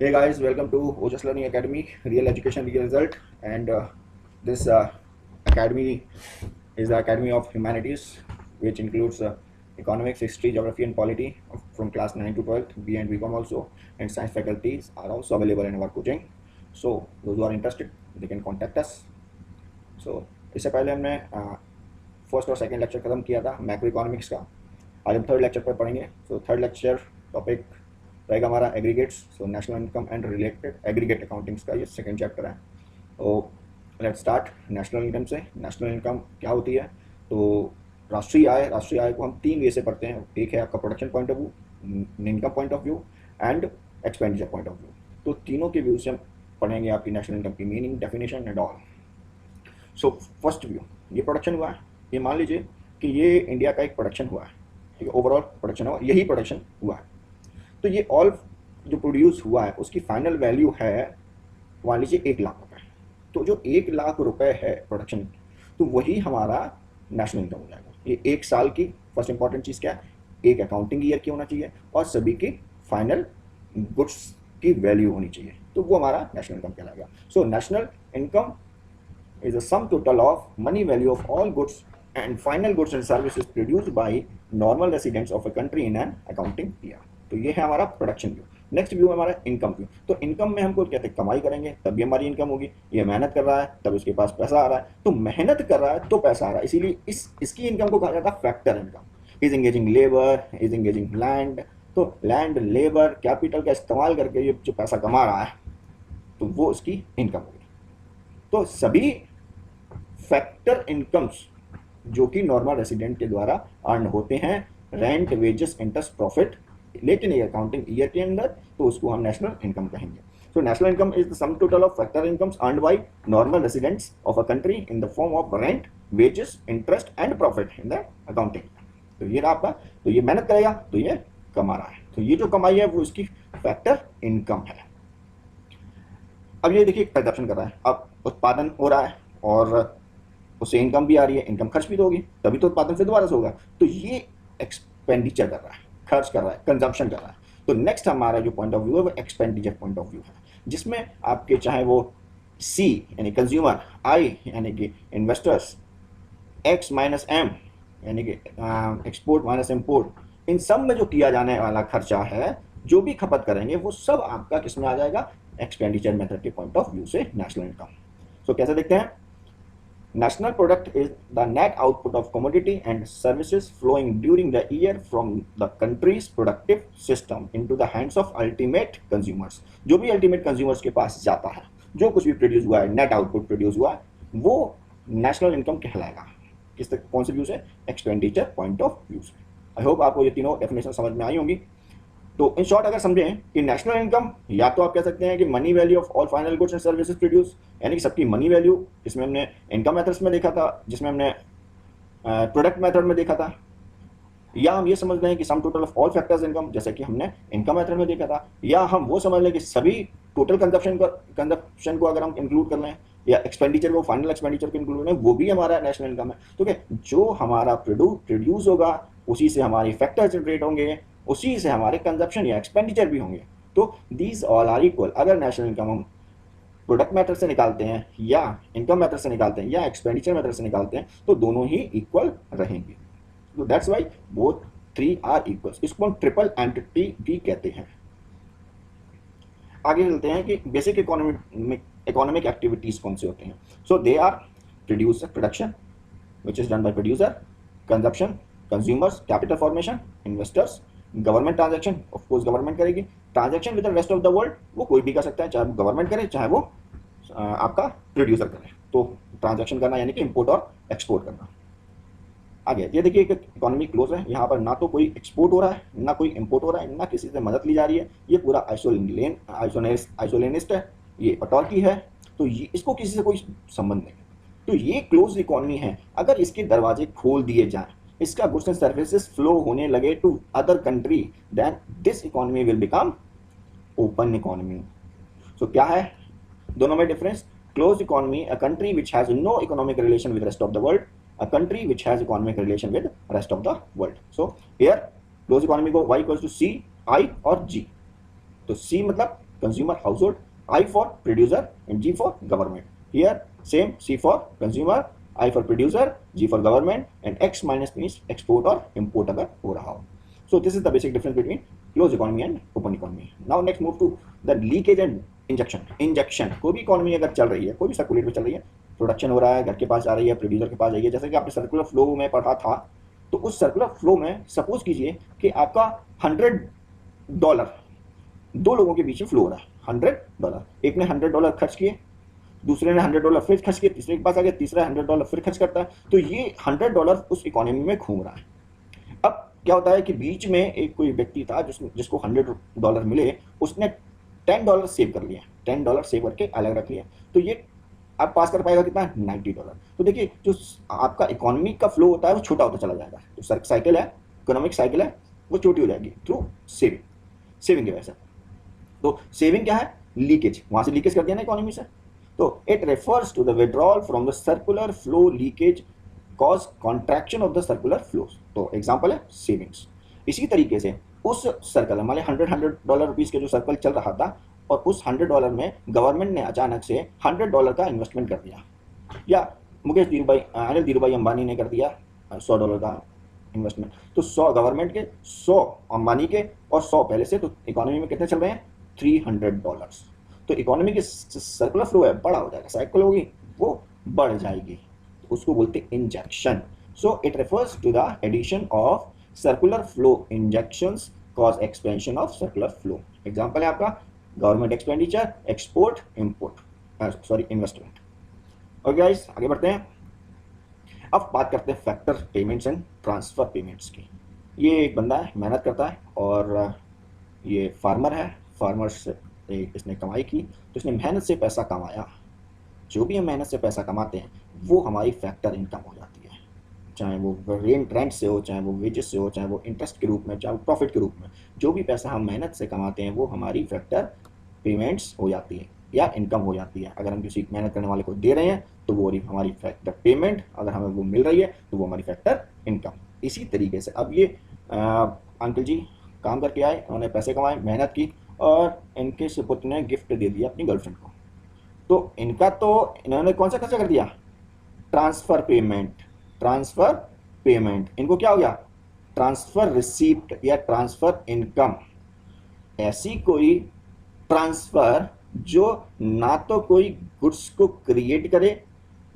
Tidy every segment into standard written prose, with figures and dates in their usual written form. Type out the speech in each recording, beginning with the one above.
Hey guys, welcome to Ojas Learning Academy, Real Education, Real Result. And this academy is the Academy of Humanities, which includes economics, history, geography, and polity from class 9 to 12. B and BCom also, and science faculties are also available in our coaching. So those who are interested, they can contact us. So इससे पहले हमने first और second lecture खत्म किया था macro economics का. आज हम थर्ड लेक्चर पर पढ़ेंगे. सो थर्ड लेक्चर टॉपिक रहेगा हमारा aggregates. So national income and related aggregate accountings का ये सेकंड चैप्टर है. तो लेट्स स्टार्ट नेशनल इनकम से. नेशनल इनकम क्या होती है? तो राष्ट्रीय आय को हम तीन वे से पढ़ते हैं. एक है आपका production point of view, income point of view and expenditure point of view. तो तीनों के व्यू से हम पढ़ेंगे आपकी नेशनल इनकम की meaning, definition and all. So first view, ये प्रोडक्शन हुआ है. ये मान लीजिए कि ये इंडिया का एक प्रोडक्शन हुआ है, ठीक है, ओवरऑल प्रोडक्शन हुआ, यही प्रोडक्शन हुआ है. तो ये ऑल जो प्रोड्यूस हुआ है उसकी फाइनल वैल्यू है मान लीजिए 1 लाख रुपए. तो जो 1 लाख रुपए है प्रोडक्शन, तो वही हमारा नेशनल इनकम हो जाएगा. ये एक साल की फर्स्ट इंपॉर्टेंट चीज़ क्या है? एक अकाउंटिंग ईयर की होना चाहिए और सभी की फाइनल गुड्स की वैल्यू होनी चाहिए. तो वो हमारा नेशनल इनकम कहलाएगा. So national income is the sum total of money value of all goods and final goods and services produced by normal residents of a country in an accounting year. तो ये है हमारा production view. Next view है हमारा income view. तो income में हमको कहते हैं कमाई करेंगे तभी हमारी इनकम होगी. ये मेहनत कर रहा है तब उसके पास पैसा आ रहा है. तो मेहनत कर रहा है तो पैसा आ रहा है, इसीलिए इसकी इनकम को कहा जाता है factor income. Is engaging labour, is engaging land. तो लैंड, लेबर, कैपिटल का इस्तेमाल करके ये जो पैसा कमा रहा है तो वो उसकी इनकम होगी. तो सभी फैक्टर इनकम्स जो कि नॉर्मल रेसिडेंट के द्वारा अर्न होते हैं, रेंट, वेजेस, इंटरेस्ट, प्रॉफिट, लेकिन ये अकाउंटिंग ईयर के अंदर, तो उसको हम नेशनल इनकम कहेंगे. So national income is the sum total of factor incomes earned by normal residents of a country in the form of rent, wages, interest and profit in the accounting. तो ये रहा आपका. तो ये मेहनत करेगा तो ये कमा रहा है. तो ये जो कमाई है वो इसकी फैक्टर इनकम है. अब ये देखिए कंजप्शन कर रहा है, अब उत्पादन हो रहा है और उससे इनकम भी आ रही है, इनकम खर्च भी तो होगी, तभी तो उत्पादन से दोबारा से होगा. तो ये एक्सपेंडिचर कर रहा है, खर्च कर रहा है, कंजम्पशन कर रहा है. तो नेक्स्ट हमारा जो पॉइंट ऑफ व्यू है वो एक्सपेंडिचर पॉइंट ऑफ व्यू है, जिसमें आपके चाहे वो सी यानी कंज्यूमर, आई यानी कि इन्वेस्टर्स, एक्स माइनस एम यानी कि एक्सपोर्ट माइनस इम्पोर्ट, इन सब में जो किया जाने वाला खर्चा है, जो भी खपत करेंगे, वो सब आपका किस में आ जाएगा? एक्सपेंडिचर मेथड के पॉइंट ऑफ व्यू से नेशनल इनकम. सो कैसे देखते हैं? National product is the net output of commodity and services flowing during the year from the country's productive system into the hands of ultimate consumers. जो भी ultimate consumers के पास जाता है, जो कुछ भी प्रोड्यूस हुआ है, नेट आउटपुट प्रोड्यूस हुआ है, वो नेशनल इनकम कहलाएगा. किस तक, कौन से व्यू से? एक्सपेंडिचर पॉइंट ऑफ व्यू से. आई होप आपको ये तीनों डेफिनेशन समझ में आई होंगी. तो इन शॉर्ट अगर समझें कि नेशनल इनकम या तो आप कह सकते हैं कि money value of all final goods and services produce, यानी कि सबकी मनी वैल्यू, जिसमें हमने इनकम मेथड्स में देखा था, जिसमें हमने प्रोडक्ट मेथड में देखा था. या हम ये समझ लें कि sum total of all factors income, जैसे कि हमने इनकम मेथड में देखा था. या हम वो समझ लें कि सभी टोटल कंजप्शन को अगर हम इंक्लूड कर लें, या एक्सपेंडिचर को, फाइनल एक्सपेंडिचर को इंक्लूड करें, वो भी हमारा नेशनल इनकम है. तो क्या, जो हमारा प्रोड्यूस होगा उसी से हमारे फैक्टर जनरेट होंगे, उसी से हमारे कंजप्शन या एक्सपेंडिचर भी होंगे. तो दीज ऑल आर इक्वल. अगर नेशनल इनकम हम प्रोडक्ट मेथड से निकालते हैं या इनकम मेथड से निकालते हैं या एक्सपेंडिचर मेथड से निकालते हैं, तो दोनों ही इक्वल रहेंगे. तो that's why both three are equal. इसको हम ट्रिपल एंटिटी भी कहते हैं. आगे चलते हैं कि बेसिक इकोनॉमिक एक्टिविटीज कौन से होते हैं. So they are production which is done by producer, consumption, consumers, capital formation, investors, government transaction, of course government करेगी. Transaction with the rest of the world, वो कोई भी कर सकता है, चाहे वो गवर्नमेंट करे चाहे वो आपका प्रोड्यूसर करे. तो ट्रांजैक्शन करना यानी कि इंपोर्ट और एक्सपोर्ट करना. आगे ये देखिए, एक इकोनॉमी क्लोज है. यहाँ पर ना तो कोई एक्सपोर्ट हो रहा है, ना कोई इंपोर्ट हो रहा है, ना किसी से मदद ली जा रही है. ये पूरा आइसोलेनिस्ट है, ये अटॉर्की है. तो ये, इसको किसी से कोई संबंध नहीं. तो ये क्लोज इकोनॉमी है. अगर इसके दरवाजे खोल दिए जाएं, इसका गुड्स एंड सर्विसेज फ्लो होने लगे to other country, then this economy will become open economy. So क्या है दोनों में difference? Close economy, a country which has no economic relation with rest of the world, a country which has economic relation with rest of the world. So here close economy को y equals to C, I और G. तो सी मतलब consumer household, I for producer and G for government. Here same, C for consumer, I for producer, G for government and X minus means export और import अगर हो रहा हो. So this is the basic difference between closed economy and open economy. Now next move to the leakage and injection. Injection, कोई भी economy अगर चल रही है, कोई भी सर्कुलेट में चल रही है, प्रोडक्शन हो रहा है, घर के पास आ रही है, प्रोड्यूसर के पास आई है, जैसे कि आपने सर्कुलर फ्लो में पढ़ा था, तो उस सर्कुलर फ्लो में सपोज कीजिए कि आपका $100 दो लोगों के बीच में फ्लो हो रहा है. $100, एक ने $100 खर्च किए, दूसरे ने $100 फिर खर्च किए, तीसरे के पास आ गया, तीसरा $100 फिर खर्च करता है, तो ये $100 उस इकोनॉमी में घूम रहा है. अब क्या होता है कि बीच में एक कोई व्यक्ति था जिसको $100 मिले, उसने $10 सेव कर लिया, $10 सेव करके अलग रख लिया, तो ये आप पास कर पाएगा कितना, $90. तो देखिए जो आपका इकोनॉमी का फ्लो होता है वो छोटा होता चला जाएगा, जो साइकिल है, इकोनॉमिक साइकिल है, वो छोटी हो जाएगी थ्रू सेविंग की वजह से. तो सेविंग क्या है, लीकेज, वहां से लीकेज कर दिया ना इकोनॉमी से. तो it refers to the withdrawal from the circular flow leakage cause contraction of the circular flows. तो एग्जांपल है सेविंग्स. इसी तरीके से उस सर्कल मान लिया $100 रुपीज के जो सर्कल चल रहा था, और उस $100 में गवर्नमेंट ने अचानक से $100 का इन्वेस्टमेंट कर दिया, या अनिल धीरूभाई अंबानी ने कर दिया $100 का इन्वेस्टमेंट. तो 100 गवर्नमेंट के, 100 अंबानी के, और 100 पहले से, तो इकोनॉमी में कितने चल रहे हैं, $300. तो इकोनॉमी की सर्कुलर फ्लो है, बड़ा हो जाएगा, साइकिल होगी वो बढ़ जाएगी, उसको बोलते injection. So it refers to the addition of circular flow injections cause expansion of circular flow. Example है आपका government expenditure, export, import, investment. Okay guys, आगे बढ़ते हैं. अब बात करते हैं factor payments and transfer payments की. ये एक बंदा है, मेहनत करता है, और ये फार्मर है, फार्मर से इसने कमाई की, तो इसने मेहनत से पैसा कमाया. जो भी हम मेहनत से पैसा कमाते हैं वो हमारी फैक्टर इनकम हो जाती है, चाहे वो रेंट से हो, चाहे वो वेजेस से हो, चाहे वो इंटरेस्ट के रूप में, चाहे वो प्रॉफिट के रूप में. जो भी पैसा हम मेहनत से कमाते हैं वो हमारी फैक्टर पेमेंट्स हो जाती है या इनकम हो जाती है. अगर हम किसी मेहनत करने वाले को दे रहे हैं तो वो हमारी फैक्टर पेमेंट, अगर हमें वो मिल रही है तो वो हमारी फैक्टर इनकम. इसी तरीके से अब ये अंकल जी काम करके आए, उन्होंने पैसे कमाए, मेहनत की, और इनके सुपुत्र ने गिफ्ट दे दिया अपनी गर्लफ्रेंड को. तो इनका तो इन्होंने कौन सा खर्चा कर दिया, ट्रांसफर पेमेंट. इनको क्या हो गया, ट्रांसफर रिसीप्ट या ट्रांसफर इनकम. ऐसी कोई ट्रांसफर जो ना तो कोई गुड्स को क्रिएट करे,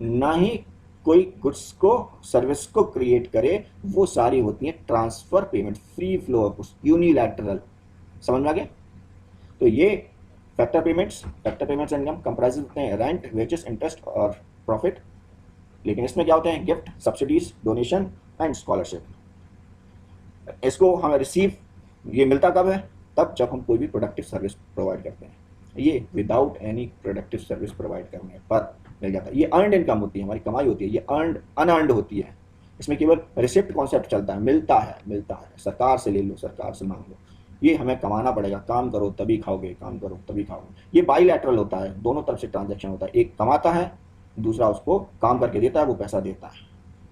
ना ही कोई गुड्स को, सर्विस को क्रिएट करे, वो सारी होती है transfer payment, free flow of goods, unilateral. समझ में आ गया. तो ये फैक्टर पेमेंट्स इनकम कंप्राइज होते हैं रेंट, वेजेस, इंटरेस्ट और प्रॉफिट. लेकिन इसमें क्या होते हैं, gift, subsidies, donation and scholarship. इसको हमें रिसीव, ये मिलता कब है, तब जब हम कोई भी प्रोडक्टिव सर्विस प्रोवाइड करते हैं. ये without any productive service provide करने पर मिल जाता है. ये अर्नड इनकम होती है, हमारी कमाई होती है, ये अनअर्नड होती है. इसमें केवल रिसिप्ट कॉन्सेप्ट चलता है, मिलता है, सरकार से ले लो, सरकार से मांग लो. ये हमें कमाना पड़ेगा, काम करो तभी खाओगे, काम करो तभी खाओगे. ये बाईलैटरल होता है, दोनों तरफ से ट्रांजैक्शन होता है. एक कमाता है, दूसरा उसको काम करके देता है, वो पैसा देता है.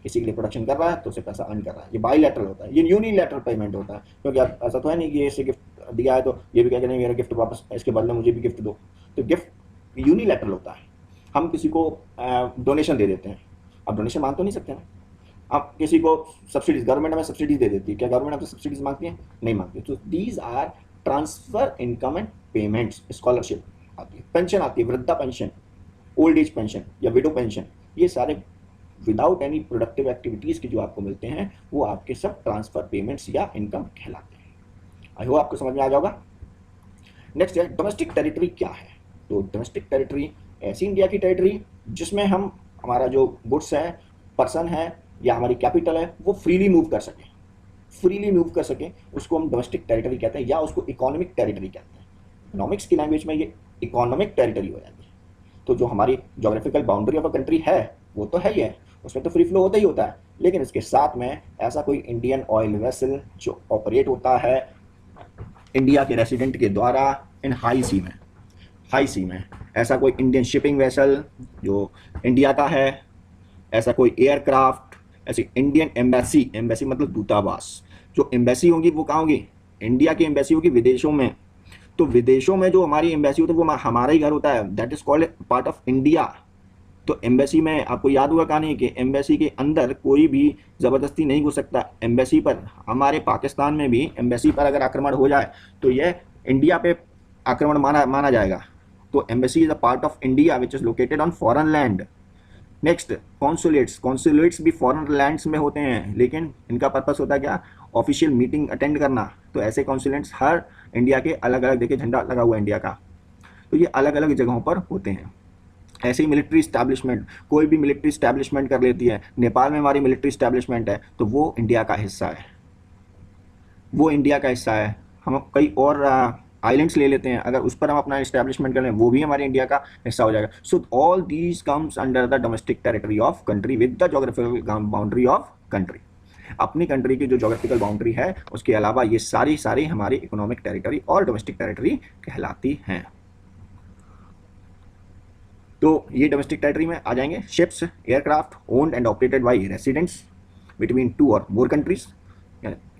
किसी के लिए प्रोडक्शन कर रहा है तो उसे पैसा अर्न कर रहा है. ये बाईलैटरल होता है. ये यूनिलैटरल पेमेंट होता है, क्योंकि आप ऐसा तो है नहीं कि ये इसे गिफ्ट दिया है तो ये भी कहेगा नहीं मेरा गिफ्ट वापस, इसके बदले मुझे भी गिफ्ट दो. तो गिफ्ट यूनिलैटरल होता है. हम किसी को डोनेशन दे देते हैं, अब डोनेशन मांग तो नहीं सकते ना. आप किसी को सब्सिडीज, गवर्नमेंट हमें सब्सिडीज दे देती है, क्या गवर्नमेंट हमसे सब्सिडीज मांगती है, नहीं मांगती. तो these are transfer income and payments. Scholarship आती है, पेंशन आती है, वृद्धा पेंशन, ओल्ड एज पेंशन या विडो पेंशन. ये सारे विदाउट एनी प्रोडक्टिव एक्टिविटीज के जो आपको मिलते हैं वो आपके सब ट्रांसफर पेमेंट्स या इनकम कहलाते हैं. आई होप आपको समझ में आ जाएगा. नेक्स्ट है डोमेस्टिक टेरिटरी क्या है. तो डोमेस्टिक टेरिटरी ऐसी इंडिया की टेरिटरी जिसमें हम, हमारा जो गुड्स है, पर्सन है या हमारी कैपिटल है, वो फ्रीली मूव कर सके, उसको हम डोमेस्टिक टेरिटरी कहते हैं, या उसको इकोनॉमिक टेरिटरी कहते हैं. इकोनॉमिक्स की लैंग्वेज में ये इकोनॉमिक टेरिटरी हो जाती है. तो जो हमारी geographical boundary of a country है वो तो है ही है, उसमें तो फ्री फ्लो होता ही होता है. लेकिन इसके साथ में ऐसा कोई इंडियन ऑयल वेसल जो ऑपरेट होता है इंडिया के रेसिडेंट के द्वारा इन हाई सी में, ऐसा कोई इंडियन शिपिंग वेसल जो इंडिया का है, ऐसा कोई एयरक्राफ्ट, ऐसी इंडियन एम्बेसी मतलब दूतावास. जो एम्बेसी होंगी वो कहाँ होगी, इंडिया की एम्बेसी होगी विदेशों में. तो विदेशों में जो हमारी एम्बेसी होती है वो हमारा ही घर होता है, that is called part of India. तो एम्बेसी में आपको याद हुआ कहानी कि एम्बेसी के अंदर कोई भी ज़बरदस्ती नहीं घुस सकता। एम्बेसी पर, हमारे पाकिस्तान में भी एम्बेसी पर अगर आक्रमण हो जाए तो यह इंडिया पे आक्रमण माना जाएगा। तो embassy is a part of India which is located on foreign land. Next, consulates. Consulates भी फॉरेन लैंड्स में होते हैं, लेकिन इनका पर्पस होता है क्या, ऑफिशियल मीटिंग अटेंड करना। तो ऐसे कॉन्सुलेट्स हर इंडिया के अलग अलग, देखिए झंडा लगा हुआ है इंडिया का, तो ये अलग अलग जगहों पर होते हैं। ऐसे ही मिलिट्री इस्टेब्लिशमेंट, कोई भी मिलिट्री इस्टेब्लिशमेंट कर लेती है। नेपाल में हमारी मिलिट्री इस्टेब्लिशमेंट है तो वो इंडिया का हिस्सा है, वो इंडिया का हिस्सा है। हम कई और आइलैंड्स ले लेते हैं, अगर उस पर हम अपना इस्टेब्लिशमेंट कर लें वो भी हमारे इंडिया का हिस्सा हो जाएगा। So all these comes under the domestic territory of country with the geographical boundary of country. अपनी कंट्री की जो जोग्राफिकल बाउंड्री है उसके अलावा ये सारी हमारी इकोनॉमिक टेरिटरी और डोमेस्टिक टेरिटरी कहलाती हैं। तो ये डोमेस्टिक टेरिटरी में आ जाएंगे ships, aircraft owned and operated by residents between 2 और मोर कंट्रीज।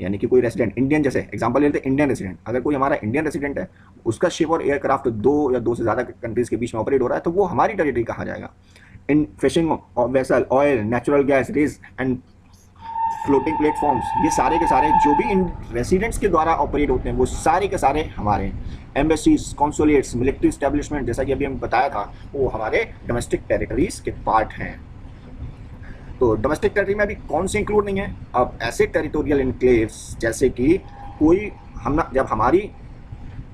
यानी कि कोई रेसिडेंट, इंडियन जैसे एग्जांपल लेते हैं, इंडियन रेसिडेंट, अगर कोई हमारा इंडियन रेसिडेंट है, उसका शिप और एयरक्राफ्ट 2 या 2 से ज़्यादा कंट्रीज के बीच में ऑपरेट हो रहा है तो वो हमारी टेरिटरी कहा जाएगा। इन fishing vessel, oil, natural gas, ridge and floating platforms, ये सारे के सारे जो भी इन रेसिडेंट्स के द्वारा ऑपरेट होते हैं वो सारे के सारे हमारे। एम्बेसीज, कॉन्सुलेट्स, मिलिट्री इस्टेब्लिशमेंट, जैसा कि अभी हम बताया था, वो हमारे डोमेस्टिक टेरिटरीज के पार्ट हैं। तो डोमेस्टिक टेरिटरी में अभी कौन से इंक्लूड नहीं है, अब ऐसे टेरिटोरियल इनक्लेव्स जैसे कि कोई जब हमारी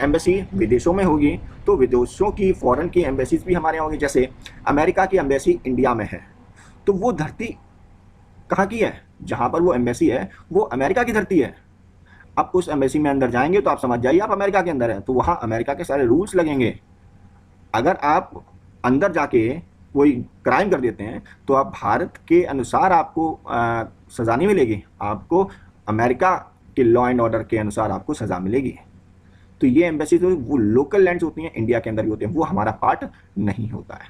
एम्बेसी विदेशों में होगी तो विदेशों की फॉरेन की एम्बेसीज भी हमारे यहाँ होगी। जैसे अमेरिका की एम्बेसी इंडिया में है तो वो धरती कहाँ की है, जहाँ पर वो एम्बेसी है वो अमेरिका की धरती है। आप उस एम्बेसी में अंदर जाएंगे तो आप समझ जाइए आप अमेरिका के अंदर हैं, तो वहाँ अमेरिका के सारे रूल्स लगेंगे। अगर आप अंदर जाके कोई क्राइम कर देते हैं तो आप भारत के अनुसार आपको सज़ा नहीं मिलेगी, आपको अमेरिका के लॉ एंड ऑर्डर के अनुसार आपको सज़ा मिलेगी। तो ये एम्बेसी तो वो लोकल लैंड्स होती हैं, इंडिया के अंदर ही होते हैं, वो हमारा पार्ट नहीं होता है।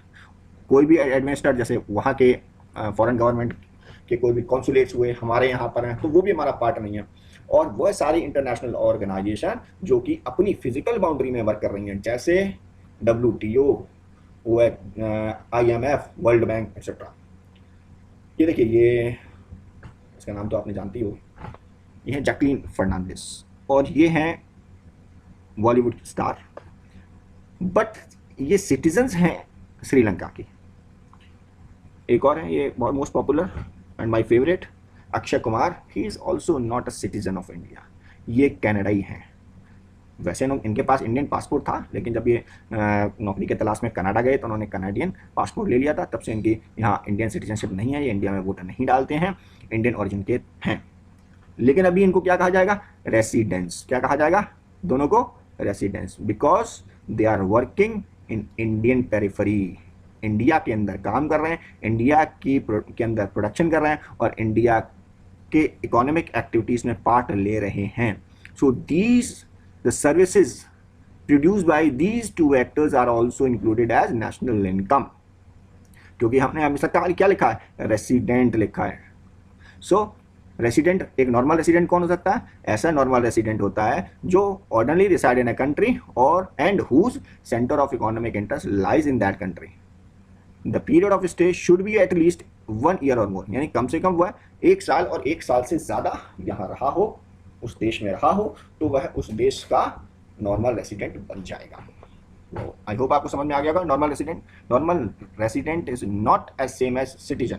कोई भी एडमिनिस्ट्रेटर, जैसे वहाँ के फॉरेन गवर्नमेंट के कोई भी कॉन्सुलेट्स हुए हमारे यहाँ पर हैं तो वो भी हमारा पार्ट नहीं है। और वह सारी इंटरनेशनल ऑर्गेनाइजेशन जो कि अपनी फिजिकल बाउंड्री में वर्क कर रही हैं, जैसे WTO, IMF, world bank etcetera. ये देखिए, ये इसका नाम तो आपने जानती हो, ये है जैकलीन फर्नांडिस और ये हैं बॉलीवुड स्टार, बट ये सिटीजन्स हैं श्रीलंका की। एक और है, ये बहुत most popular and my favourite, Akshay Kumar. He is also not a citizen of India, ये कनाडाई हैं। वैसे इनके पास इंडियन पासपोर्ट था, लेकिन जब ये नौकरी के तलाश में कनाडा गए तो उन्होंने कनाडियन पासपोर्ट ले लिया था, तब से इनकी यहाँ इंडियन सिटीजनशिप नहीं है, ये इंडिया में वोट नहीं डालते हैं, इंडियन ओरिजिन के हैं। लेकिन अभी इनको क्या कहा जाएगा, रेसिडेंट्स। क्या कहा जाएगा दोनों को, residents, because they are working in Indian periphery, India के अंदर काम कर रहे हैं, इंडिया के अंदर प्रोडक्शन कर रहे हैं और इंडिया के इकोनॉमिक एक्टिविटीज़ में पार्ट ले रहे हैं। So these the services produced by these 2 actors are also included as national income, क्योंकि हमने हमेशा क्या लिखा है, रेसिडेंट लिखा है। सो रेसिडेंट, एक नॉर्मल रेसिडेंट कौन हो सकता है, ऐसा नॉर्मल रेसिडेंट होता है जो ordinarily reside in a country और and whose centre of economic interest lies in that country. The period of stay should be at least 1 year और मोर, यानी कम से कम वह 1 साल और 1 साल से ज़्यादा यहाँ रहा हो, उस देश में रहा हो, तो वह उस देश का नॉर्मल रेसिडेंट बन जाएगा। आई होप आपको समझ में आ गया होगा। Normal resident is not as same as citizen.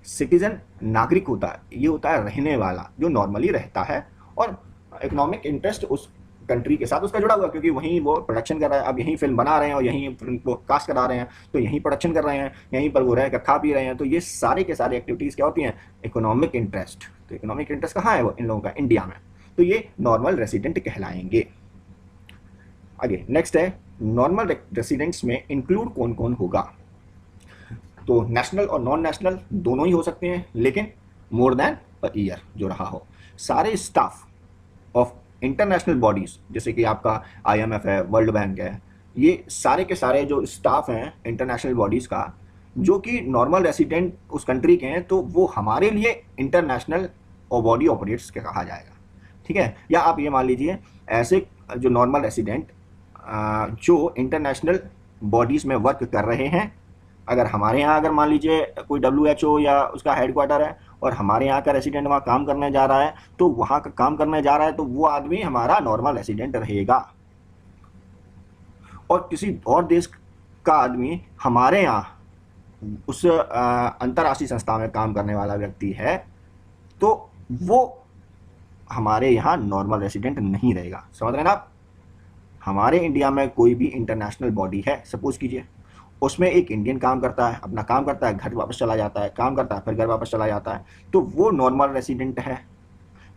Citizen नागरिक होता है, ये होता है रहने वाला जो नॉर्मली रहता है और इकोनॉमिक इंटरेस्ट उस कंट्री के साथ उसका जुड़ा हुआ, क्योंकि वहीं वो प्रोडक्शन कर रहा है। अब यहीं फिल्म बना रहे हैं और यहीं फिल्म को कास्ट करा रहे हैं, तो यहीं प्रोडक्शन कर रहे हैं, यहीं पर वो रह कर खा पी रहे हैं। तो ये सारे के सारे एक्टिविटीज़ क्या होती हैं, इकोनॉमिक इंटरेस्ट। तो इकोनॉमिक इंटरेस्ट कहाँ है, वो इन लोगों का इंडिया में, तो ये नॉर्मल रेसिडेंट कहलाएंगे। आगे नेक्स्ट है, नॉर्मल रेसिडेंट्स में इंक्लूड कौन कौन होगा। तो नेशनल और नॉन नेशनल दोनों ही हो सकते हैं, लेकिन मोर देन अ ईयर जो रहा हो। सारे स्टाफ ऑफ इंटरनेशनल बॉडीज़, जैसे कि आपका IMF है, वर्ल्ड बैंक है, ये सारे के सारे जो स्टाफ हैं इंटरनेशनल बॉडीज़ का, जो कि नॉर्मल रेसिडेंट उस कंट्री के हैं, तो वो हमारे लिए इंटरनेशनल बॉडी ऑपरेट्स के कहा जाएगा। ठीक है, या आप ये मान लीजिए ऐसे जो नॉर्मल रेसिडेंट जो इंटरनेशनल बॉडीज़ में वर्क कर रहे हैं, अगर हमारे यहाँ अगर मान लीजिए कोई WHO या उसका हेडक्वार्टर है और हमारे यहाँ का रेसिडेंट वहाँ काम करने जा रहा है, तो वहाँ का काम करने जा रहा है तो वो आदमी हमारा नॉर्मल रेसिडेंट रहेगा। और किसी और देश का आदमी हमारे यहाँ उस अंतर्राष्ट्रीय संस्था में काम करने वाला व्यक्ति है, तो वो हमारे यहाँ नॉर्मल रेसिडेंट नहीं रहेगा। समझ रहे हैं ना आप? हमारे इंडिया में कोई भी इंटरनेशनल बॉडी है, सपोज कीजिए, उसमें एक इंडियन काम करता है, अपना काम करता है, घर वापस चला जाता है, काम करता है, फिर घर वापस चला जाता है, तो वो नॉर्मल रेसिडेंट है।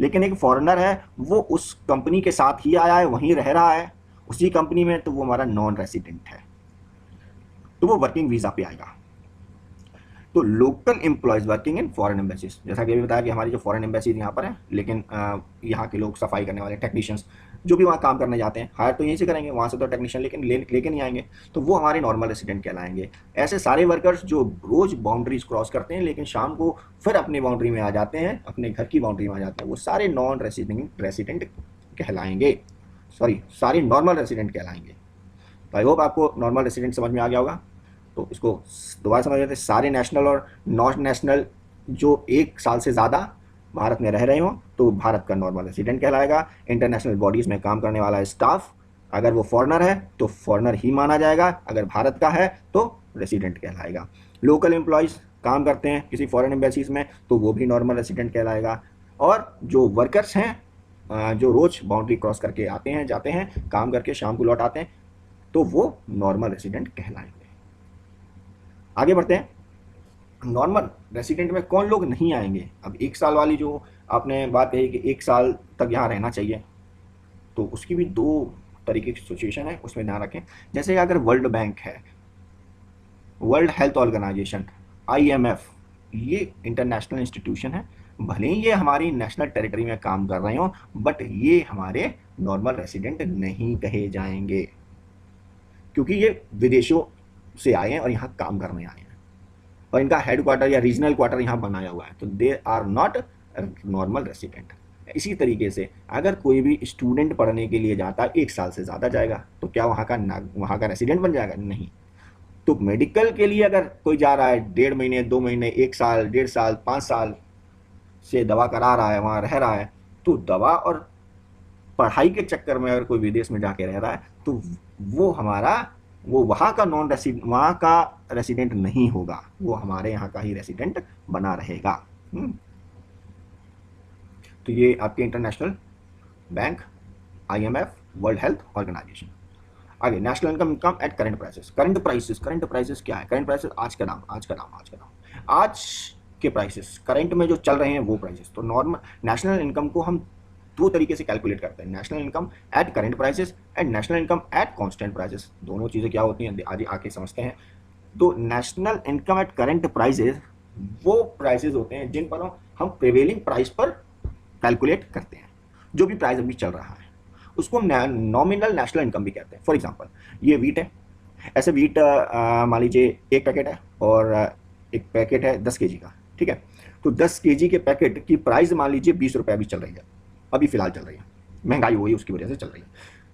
लेकिन एक फॉरेनर है, वो उस कंपनी के साथ ही आया है, वहीं रह रहा है उसी कंपनी में, तो वो हमारा नॉन रेसिडेंट है, तो वो वर्किंग वीज़ा पे आएगा। तो local employees working in foreign embassies, जैसा कि अभी बताया कि हमारी जो फॉरेन एम्बेसीज यहाँ पर है, लेकिन यहाँ के लोग सफाई करने वाले टेक्नीशियंस जो भी वहाँ काम करने जाते हैं, हायर तो यहीं से करेंगे, वहाँ से तो टेक्नीशियन लेके नहीं आएंगे, तो वो हमारे नॉर्मल रेसिडेंट कहलाएंगे। ऐसे सारे वर्कर्स जो रोज़ बाउंड्रीज क्रॉस करते हैं लेकिन शाम को फिर अपनी बाउंड्री में आ जाते हैं, अपने घर की बाउंड्री में आ जाते हैं, वो सारे नॉन रेसिडेंट कहलाएंगे, सॉरी सारे नॉर्मल रेसिडेंट कहलाएंगे। तो आई होप आपको नॉर्मल रेसिडेंट समझ में आ गया होगा। तो इसको दोबारा समझ लेते हैं, सारे नेशनल और नॉन नेशनल जो 1 साल से ज़्यादा भारत में रह रहे हो तो भारत का नॉर्मल रेसिडेंट कहलाएगा। इंटरनेशनल बॉडीज़ में काम करने वाला स्टाफ अगर वो फॉरेनर है तो फॉरेनर ही माना जाएगा, अगर भारत का है तो रेसिडेंट कहलाएगा। लोकल एम्प्लॉयज़ काम करते हैं किसी फॉरेन एम्बेसीज में तो वो भी नॉर्मल रेसिडेंट कहलाएगा। और जो वर्कर्स हैं जो रोज़ बाउंड्री क्रॉस करके आते हैं जाते हैं, काम करके शाम को लौट आते हैं, तो वो नॉर्मल रेसिडेंट कहलाएंगे। आगे बढ़ते हैं, नॉर्मल रेसिडेंट में कौन लोग नहीं आएंगे। अब 1 साल वाली जो आपने बात कही कि 1 साल तक यहाँ रहना चाहिए, तो उसकी भी 2 तरीके की सिचुएशन है, उसमें ध्यान रखें। जैसे अगर वर्ल्ड बैंक है, वर्ल्ड हेल्थ ऑर्गेनाइजेशन IMF, ये इंटरनेशनल इंस्टीट्यूशन है, भले ही ये हमारी नेशनल टेरिटरी में काम कर रहे हो, बट ये हमारे नॉर्मल रेसिडेंट नहीं कहे जाएंगे, क्योंकि ये विदेशों से आए हैं और यहाँ काम करने आए हैं और इनका हेडक्वार्टर या रीजनल क्वार्टर यहाँ बनाया हुआ है, तो they are not normal resident. इसी तरीके से अगर कोई भी स्टूडेंट पढ़ने के लिए जाता है 1 साल से ज़्यादा जाएगा, तो क्या वहाँ का रेसिडेंट बन जाएगा? नहीं। तो मेडिकल के लिए अगर कोई जा रहा है 1.5 महीने 2 महीने 1 साल 1.5 साल 5 साल से दवा करा रहा है, वहाँ रह रहा है, तो दवा और पढ़ाई के चक्कर में अगर कोई विदेश में जाके रह रहा है तो वो वहाँ का रेसिडेंट नहीं होगा, वो हमारे यहाँ का ही रेसिडेंट बना रहेगा। तो ये आपके international bank, IMF, World Health Organisation. आगे national income at current prices. Current prices क्या है? करंट प्राइसेस आज के प्राइसेस, करंट में जो चल रहे हैं वो प्राइसेस। तो नॉर्मल नेशनल इनकम को हम 2 तरीके से कैलकुलेट करते हैं, national income at current prices and national income at constant prices. दोनों चीज़ें क्या होती हैं आज आके समझते हैं। तो national income at current prices वो प्राइसेस होते हैं जिन पर हम प्रिवेलिंग प्राइस पर कैलकुलेट करते हैं, जो भी प्राइस अभी चल रहा है उसको नॉमिनल नेशनल इनकम भी कहते हैं। फॉर एग्जांपल ये वीट है, ऐसे वीट मान लीजिए 1 पैकेट है और एक पैकेट है 10 kg का, ठीक है। तो 10 kg के पैकेट की प्राइस मान लीजिए 20 रुपये अभी चल रही है, अभी फिलहाल चल रही है, महंगाई हुई उसकी वजह से चल रही है।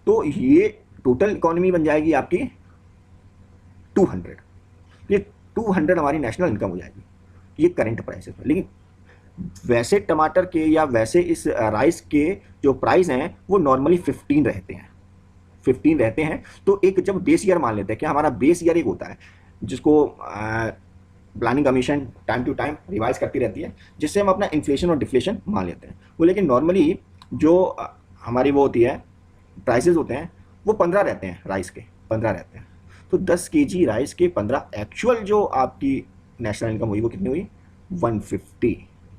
तो ये टोटल इकोनॉमी बन जाएगी आपकी 200, ये 200 हमारी नेशनल इनकम हो जाएगी, ये करंट प्राइसेस में। लेकिन वैसे टमाटर के या वैसे इस राइस के जो प्राइस हैं वो नॉर्मली 15 रहते हैं। तो एक जब बेस ईयर मान लेते हैं कि हमारा बेस ईयर एक होता है जिसको planning commission time to time revise करती रहती है, जिससे हम अपना इन्फ्लेशन और डिफ्लेशन मान लेते हैं वो। लेकिन नॉर्मली जो हमारी वो होती है प्राइसेस होते हैं वो 15 रहते हैं, राइस के 15 रहते हैं। तो 10 kg राइस के 15, एक्चुअल जो आपकी नेशनल इनकम हुई वो कितनी हुई? 150।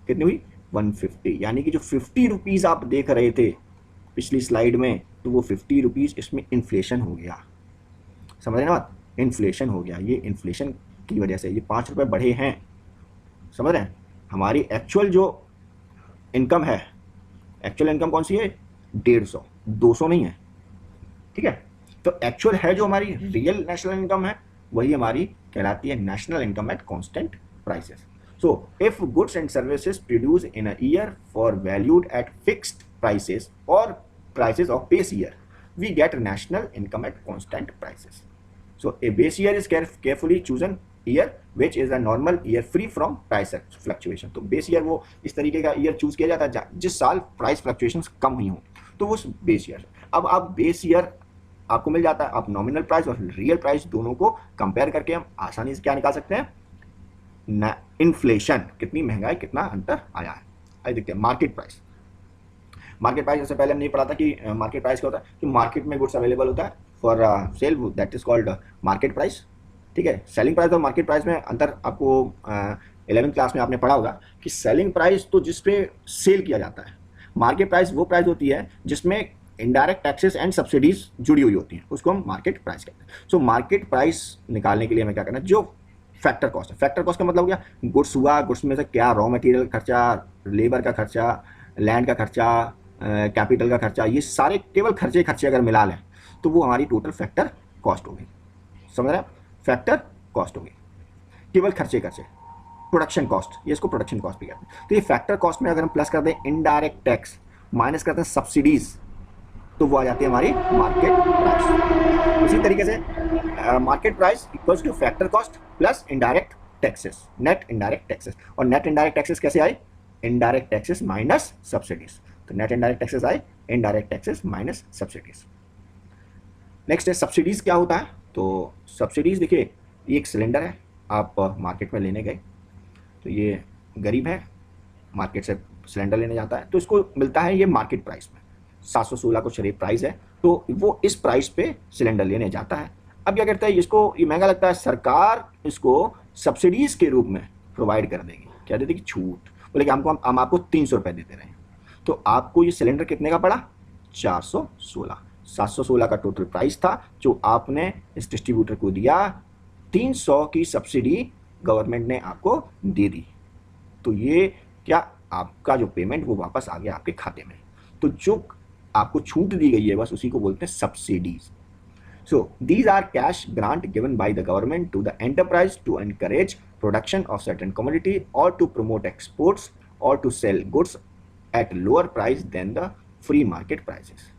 कितनी हुई? 150। यानी कि जो 50 रुपीज़ आप देख रहे थे पिछली स्लाइड में, तो वो 50 रुपीज़ इसमें इन्फ्लेशन हो गया। समझ रहे ना बात? इन्फ्लेशन हो गया, ये इन्फ्लेशन की वजह से ये 5 रुपये बढ़े हैं। समझ रहे हैं? हमारी एक्चुअल जो इनकम है, एक्चुअल इनकम कौन सी है? 150, 200 नहीं है, ठीक है। तो एक्चुअल है जो हमारी रियल नेशनल इनकम है वही हमारी कहलाती है national income at constant prices. So, if goods and services produced in a year for valued at fixed prices or prices of base year, we get national income at constant prices. So a base year is carefully chosen year which is a normal year free from price fluctuation. तो base year वो इस तरीके का year choose किया जाता है जिस साल प्राइस फ्लक्चुएशंस कम हुई हों, तो वो बेस ईयर। अब आप बेस ईयर आपको मिल जाता है, आप नॉमिनल प्राइस और रियल प्राइस दोनों को कंपेयर करके हम आसानी से क्या निकाल सकते हैं, इन्फ्लेशन, कितनी महंगाई, कितना अंतर आया है। आइए देखते हैं मार्केट प्राइस। मार्केट प्राइस से पहले हम नहीं पढ़ा था कि मार्केट प्राइस क्या होता है, कि मार्केट में गुड्स अवेलेबल होता है for sale, that is called market price. ठीक है, सेलिंग प्राइस और मार्केट प्राइस में अंतर आपको 11th क्लास में आपने पढ़ा होगा कि सेलिंग प्राइस तो जिस पे सेल किया जाता है, मार्केट प्राइस वो प्राइस होती है जिसमें इनडायरेक्ट टैक्सेस एंड सब्सिडीज जुड़ी हुई होती हैं, उसको हम मार्केट प्राइस कहते हैं। सो मार्केट प्राइस निकालने के लिए हमें क्या करना है, जो फैक्टर कॉस्ट है, फैक्टर कॉस्ट का मतलब हो गया गुड्स हुआ, गुड्स में से क्या रॉ मटेरियल खर्चा, लेबर का खर्चा, लैंड का खर्चा, कैपिटल का खर्चा, ये सारे केवल खर्चे अगर मिला लें तो वो हमारी टोटल फैक्टर कॉस्ट होगी। समझ रहे हैं, फैक्टर कॉस्ट होगी केवल खर्चे। प्रोडक्शन कॉस्ट, ये इसको प्रोडक्शन कॉस्ट भी कहते हैं। तो ये फैक्टर कॉस्ट में अगर हम प्लस कर दें इनडायरेक्ट टैक्स, माइनस करते हैं सब्सिडीज, तो वो आ जाती है हमारी मार्केट प्राइस। उसी तरीके से market price equals two factor cost plus indirect taxes, net indirect taxes. और नेट इनडायरेक्ट टैक्सेस कैसे आए, इनडायरेक्ट टैक्सेस माइनस सब्सिडीज। तो नेट इनडायरेक्ट टैक्सेस आए indirect taxes minus subsidies. Next है सब्सिडीज। क्या होता है, तो सब्सिडीज देखिए, ये एक सिलेंडर है, आप मार्केट में लेने गए, तो ये गरीब है, मार्केट से सिलेंडर लेने जाता है, तो इसको मिलता है ये मार्केट प्राइस में, 716 को शरीफ प्राइस है, तो वो इस प्राइस पे सिलेंडर लेने जाता है। अब क्या करता है, इसको ये महंगा लगता है, सरकार इसको सब्सिडीज के रूप में प्रोवाइड कर देगी। क्या देती है, छूट, बोले कि हम आपको 300 रुपये देते रहे, तो आपको ये सिलेंडर कितने का पड़ा, 416। 716 का टोटल प्राइस था जो आपने इस डिस्ट्रीब्यूटर को दिया, 300 की सब्सिडी गवर्नमेंट ने आपको दे दी, तो ये क्या आपका जो पेमेंट वो वापस आ गया आपके खाते में। तो जो आपको छूट दी गई है बस उसी को बोलते हैं subsidies. So these are cash grant given by the government to the enterprise to encourage production of certain commodity और टू प्रमोट एक्सपोर्ट्स और to sell goods at lower price than the free market prices.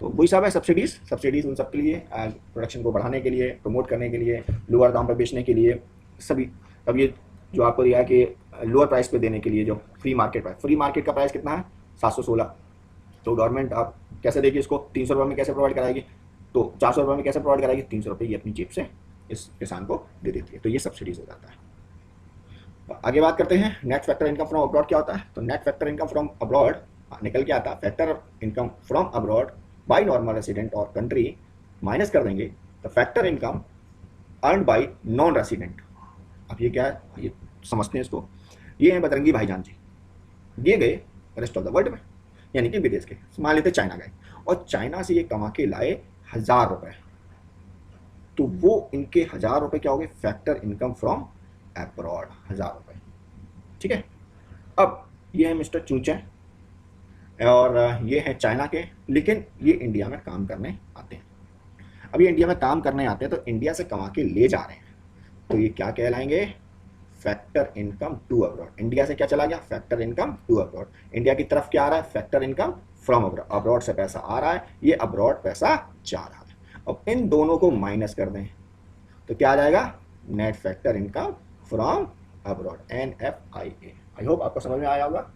तो वही सब है subsidies. Subsidies उन सब के लिए, प्रोडक्शन को बढ़ाने के लिए, प्रमोट करने के लिए, लोअर दाम पर बेचने के लिए सभी। अब ये जो आपको दिया है कि लोअर प्राइस पे देने के लिए जो free market price, free market का प्राइस कितना है, 716। तो गवर्नमेंट आप कैसे देगी इसको, 300 रुपये में कैसे प्रोवाइड कराएगी, तो 400 रुपये में कैसे प्रोवाइड कराएगी, 300 रुपये ये अपनी जेब से इस किसान को दे देती है, तो ये सब्सिडीज हो जाता है। आगे बात करते हैं net factor income from abroad क्या होता है। तो net factor income from abroad निकल के आता है factor income from abroad by normal resident और कंट्री, माइनस कर देंगे the factor income earned by non resident. अब ये क्या है, ये समझते हैं इसको। ये हैं बजरंगी भाईजान जी, ये गए रेस्ट ऑफ द वर्ल्ड में, यानी कि विदेश के, मान लेते चाइना गए, और चाइना से ये कमा के लाए 1000 रुपये, तो वो इनके 1000 रुपये क्या हो गए, फैक्टर इनकम फ्रॉम अब्रॉड, 1000 रुपये। ठीक है, अब ये है मिस्टर चूचे और ये है चाइना के, लेकिन ये इंडिया में काम करने आते हैं। अब ये इंडिया में काम करने आते हैं तो इंडिया से कमा के ले जा रहे हैं, तो ये क्या कहलाएंगे, factor income to abroad. India से क्या चला गया, factor income to abroad. India की तरफ क्या आ रहा है, factor income from abroad. Abroad से पैसा आ रहा है, ये अब्रॉड पैसा जा रहा है। अब इन दोनों को माइनस कर दें तो क्या आ जाएगा, net factor income from abroad, NFIA। I hope आपको समझ में आया होगा।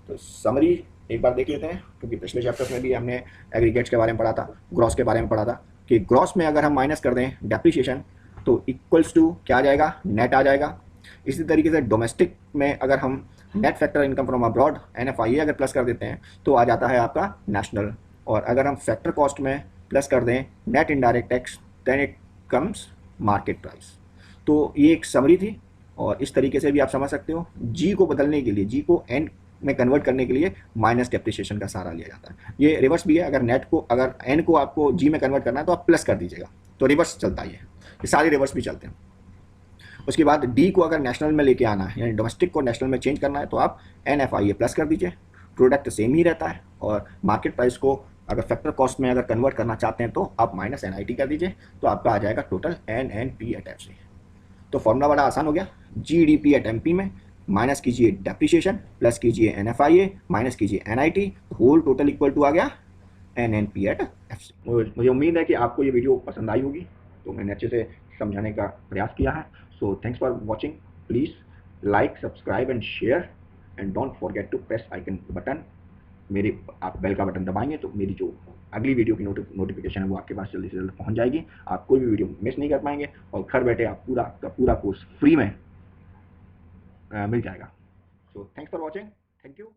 तो समरी एक बार देख लेते हैं, क्योंकि पिछले चैप्टर्स में भी हमने एग्रीगेट्स के बारे में पढ़ा था, ग्रॉस के बारे में पढ़ा था, कि ग्रॉस में अगर हम माइनस कर दें डेप्रिसिएशन तो इक्वल्स टू क्या आ जाएगा, नेट आ जाएगा। इसी तरीके से डोमेस्टिक में अगर हम net factor income from abroad NFIA अगर प्लस कर देते हैं तो आ जाता है आपका नेशनल, और अगर हम फैक्टर कॉस्ट में प्लस कर दें net indirect tax then it comes market price. तो ये एक समरी थी, और इस तरीके से भी आप समझ सकते हो। जी को बदलने के लिए, जी को एन में कन्वर्ट करने के लिए माइनस डेप्रिसिएशन का सहारा लिया जाता है। ये रिवर्स भी है, अगर नेट को, अगर एन को आपको जी में कन्वर्ट करना है तो आप प्लस कर दीजिएगा, तो रिवर्स चलता ही है। ये सारे रिवर्स भी चलते हैं। उसके बाद डी को अगर नेशनल में लेके आना है, यानी डोमेस्टिक को नेशनल में चेंज करना है, तो आप NFIA प्लस कर दीजिए, प्रोडक्ट सेम ही रहता है। और मार्केट प्राइस को अगर फैक्टर कॉस्ट में अगर कन्वर्ट करना चाहते हैं तो आप माइनस NIT कर दीजिए, तो आपका आ जाएगा टोटल NNP एट FC। तो फॉर्मूला बड़ा आसान हो गया, GDP एट MP में माइनस कीजिए डेप्रिसिएशन, प्लस कीजिए NFIA, माइनस कीजिए NIT, whole total equal to आ गया NNP@FC। मुझे उम्मीद है कि आपको ये वीडियो पसंद आई होगी, तो मैंने अच्छे से समझाने का प्रयास किया है। So thanks for watching. Please like, subscribe and share, and don't forget to press icon button. मेरे आप बेल का बटन दबाएंगे तो मेरी जो अगली वीडियो की नोटिफिकेशन है वो आपके पास जल्दी से जल्दी पहुंच जाएगी। आप कोई भी वीडियो मिस नहीं कर पाएंगे और घर बैठे आप पूरा का पूरा कोर्स फ्री में मिल जाएगा। सो thanks for watching. Thank you.